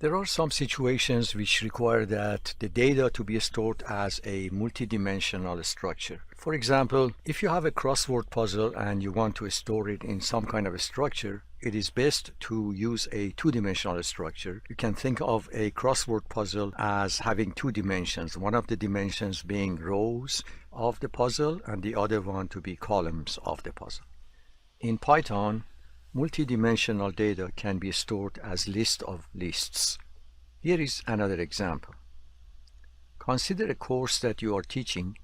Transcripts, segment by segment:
There are some situations which require that the data to be stored as a multidimensional structure. For example, if you have a crossword puzzle and you want to store it in some kind of a structure, it is best to use a two-dimensional structure. You can think of a crossword puzzle as having two dimensions, one of the dimensions being rows of the puzzle and the other one to be columns of the puzzle. In Python, multidimensional data can be stored as list of lists. Here is another example. Consider a course that you are teaching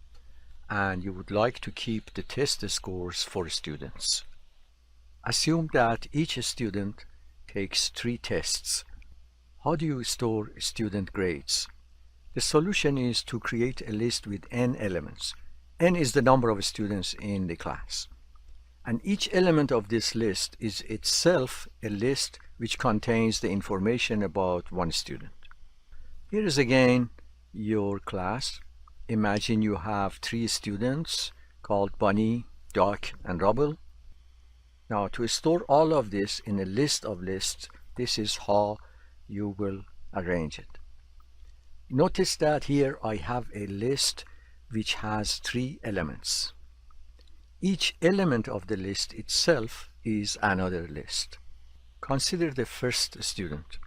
and you would like to keep the test scores for students. Assume that each student takes 3 tests. How do you store student grades? The solution is to create a list with n elements. N is the number of students in the class. And each element of this list is itself a list which contains the information about one student. Here is again your class. Imagine you have 3 students called Bunny, Duck, and Rubble. Now to store all of this in a list of lists, this is how you will arrange it. Notice that here I have a list which has 3 elements. Each element of the list itself is another list. Consider the first student.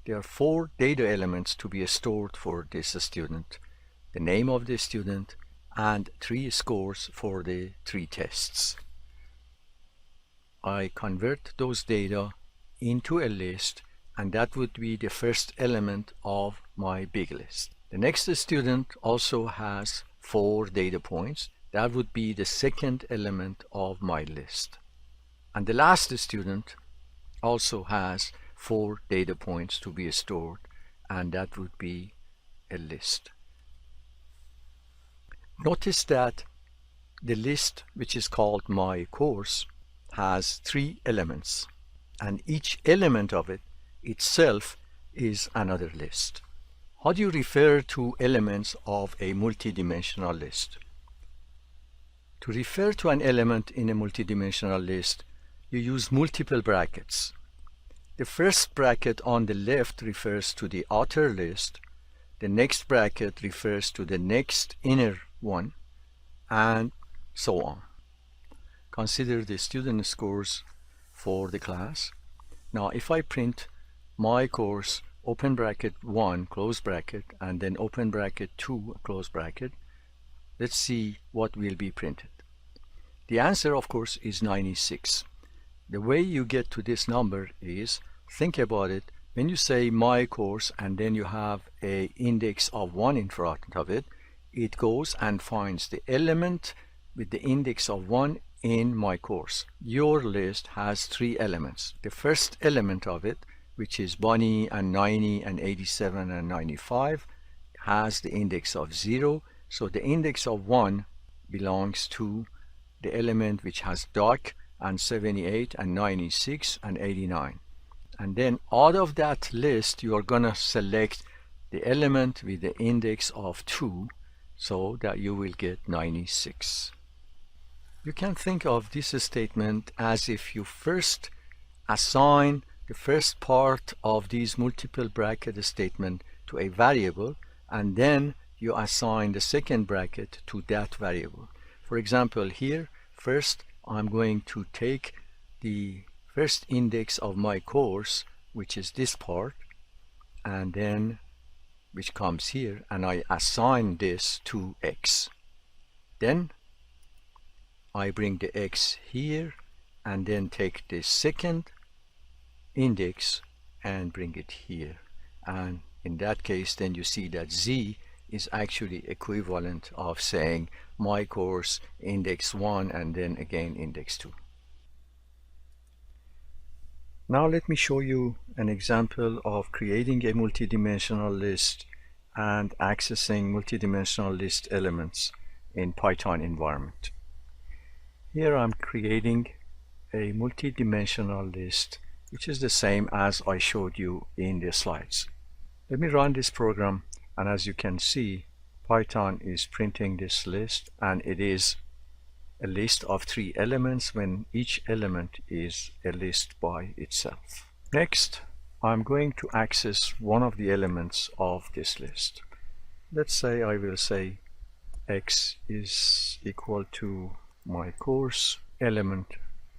There are 4 data elements to be stored for this student: the name of the student and 3 scores for the 3 tests. I convert those data into a list, and that would be the first element of my big list. The next student also has 4 data points. That would be the second element of my list. And the last student also has 4 data points to be stored, and that would be a list. Notice that the list, which is called my course, has 3 elements, and each element of it itself is another list. How do you refer to elements of a multidimensional list? To refer to an element in a multidimensional list, you use multiple brackets. The first bracket on the left refers to the outer list, the next bracket refers to the next inner one, and so on. Consider the student scores for the class. Now if I print my course, open bracket 1, close bracket, and then open bracket 2, close bracket, let's see what will be printed. The answer, of course, is 96. The way you get to this number is, think about it, when you say my course and then you have an index of 1 in front of it, it goes and finds the element with the index of 1 in my course. Your list has 3 elements. The first element of it, which is Bunny and 90 and 87 and 95, has the index of 0. So the index of 1 belongs to the element which has Duck and 78 and 96 and 89. And then out of that list, you are going to select the element with the index of 2 so that you will get 96. You can think of this statement as if you first assign the first part of these multiple bracket statement to a variable, and then you assign the second bracket to that variable. For example, here, first I'm going to take the first index of my course, which is this part, and then which comes here, and I assign this to x. Then I bring the x here, and then take the second index and bring it here. And in that case, then you see that z is actually equivalent of saying my course index 1 and then again index 2. Now let me show you an example of creating a multidimensional list and accessing multidimensional list elements in Python environment. Here I'm creating a multidimensional list, which is the same as I showed you in the slides. Let me run this program, and as you can see, Python is printing this list, and it is a list of 3 elements when each element is a list by itself. Next, I'm going to access one of the elements of this list. Let's say I will say x is equal to my course element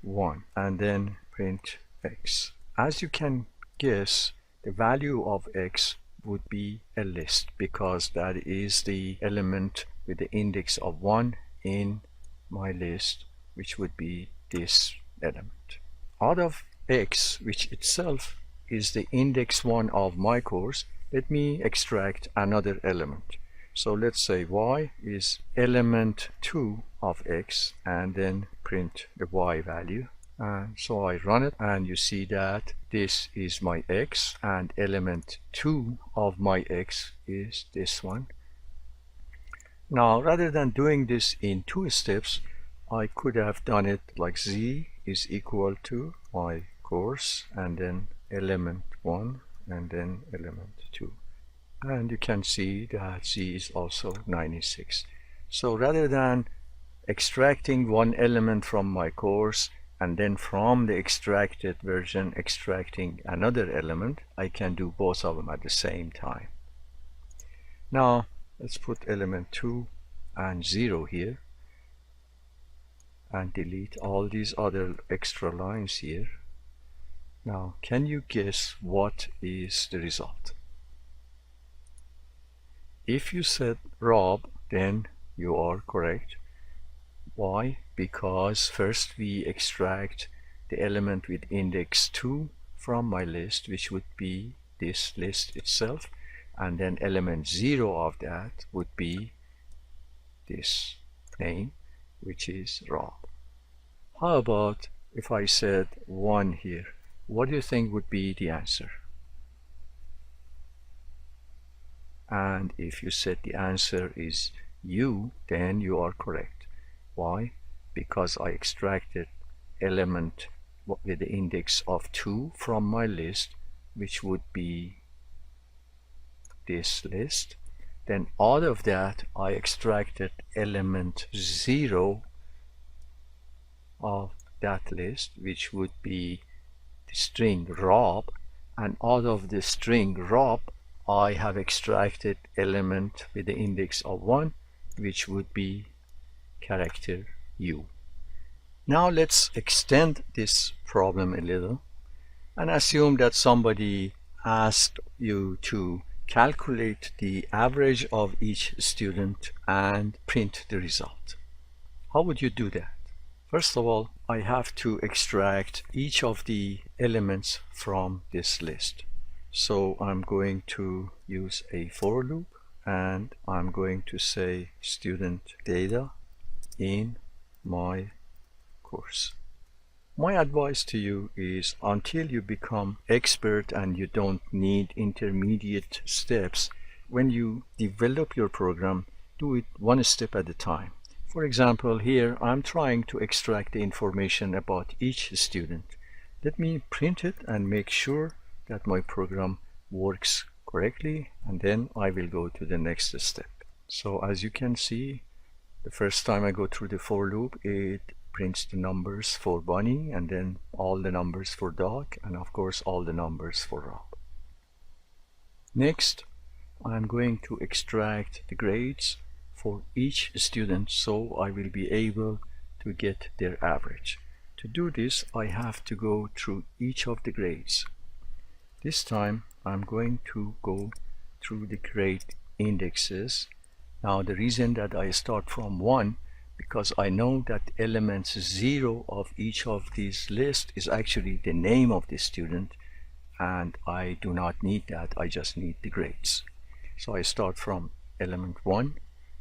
1 and then print x. As you can guess, the value of x would be a list because that is the element with the index of 1 in my list, which would be this element. Out of x, which itself is the index 1 of my course, let me extract another element. So let's say y is element 2 of x and then print the y value. And so I run it and you see that this is my x and element 2 of my x is this one. Now rather than doing this in 2 steps, I could have done it like z is equal to my course and then element 1 and then element 2. And you can see that z is also 96. So rather than extracting one element from my course and then from the extracted version extracting another element, I can do both of them at the same time. Now let's put element 2 and 0 here and delete all these other extra lines here. Now can you guess what is the result? If you said Rob, then you are correct. Why? Because first we extract the element with index 2 from my list, which would be this list itself, and then element 0 of that would be this name, which is Rob. How about if I said 1 here? What do you think would be the answer? And if you said the answer is U, then you are correct. Why? Because I extracted element with the index of 2 from my list, which would be this list. Then out of that I extracted element 0 of that list, which would be the string Rob, and out of the string Rob I have extracted element with the index of 1, which would be character U. Now let's extend this problem a little and assume that somebody asked you to calculate the average of each student and print the result. How would you do that? First of all, I have to extract each of the elements from this list. So I'm going to use a for loop and I'm going to say student data in my course. My advice to you is until you become expert and you don't need intermediate steps, when you develop your program, do it one step at a time. For example, here I'm trying to extract the information about each student. Let me print it and make sure that my program works correctly, and then I will go to the next step. So as you can see, the first time I go through the for loop, it prints the numbers for Bunny and then all the numbers for Doc and of course all the numbers for Rob. Next, I'm going to extract the grades for each student so I will be able to get their average. To do this, I have to go through each of the grades. This time I'm going to go through the grade indexes. Now the reason that I start from 1, because I know that elements 0 of each of these lists is actually the name of the student, and I do not need that, I just need the grades. So I start from element 1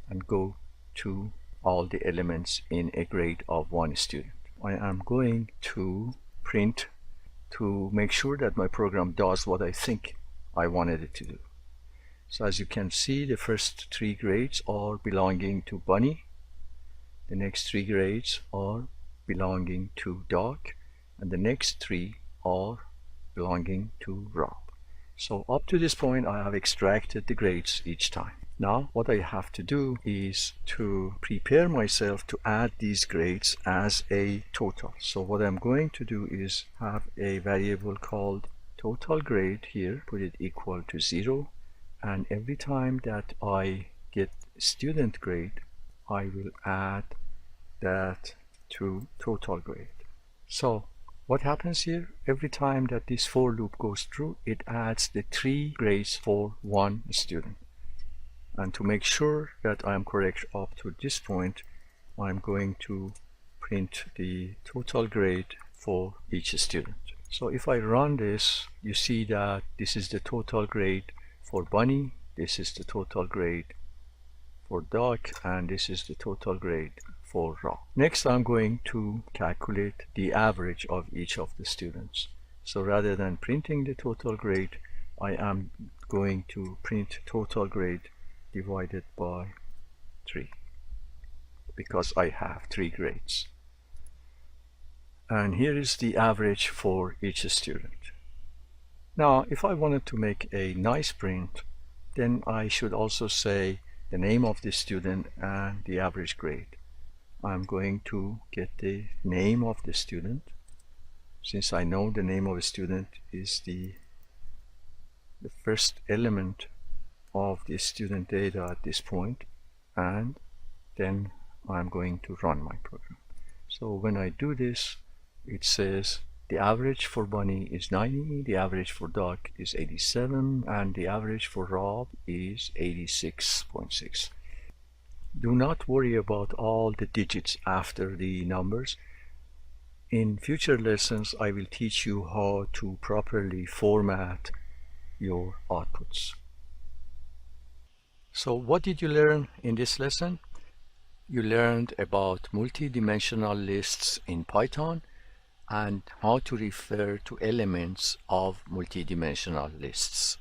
and go to all the elements in a grade of 1 student. I am going to print to make sure that my program does what I think I wanted it to do. So as you can see, the first 3 grades are belonging to Bunny, the next 3 grades are belonging to Doc, and the next 3 are belonging to Rob. So up to this point I have extracted the grades each time. Now what I have to do is to prepare myself to add these grades as a total. So what I'm going to do is have a variable called total grade here, put it equal to 0, and every time that I get student grade, I will add that to total grade. So what happens here? Every time that this for loop goes through, it adds the 3 grades for one student. And to make sure that I am correct up to this point, I'm going to print the total grade for each student. So if I run this, you see that this is the total grade for Bunny, this is the total grade for Duck, and this is the total grade for Rob. Next, I'm going to calculate the average of each of the students. So rather than printing the total grade, I am going to print total grade divided by 3, because I have 3 grades. And here is the average for each student. Now, if I wanted to make a nice print, then I should also say the name of the student and the average grade. I'm going to get the name of the student, since I know the name of a student is the first element of the student data at this point, and then I'm going to run my program. So when I do this, it says the average for Bunny is 90, the average for Duck is 87, and the average for Rob is 86.6. Do not worry about all the digits after the numbers. In future lessons, I will teach you how to properly format your outputs. So what did you learn in this lesson? You learned about multi-dimensional lists in Python and how to refer to elements of multi-dimensional lists.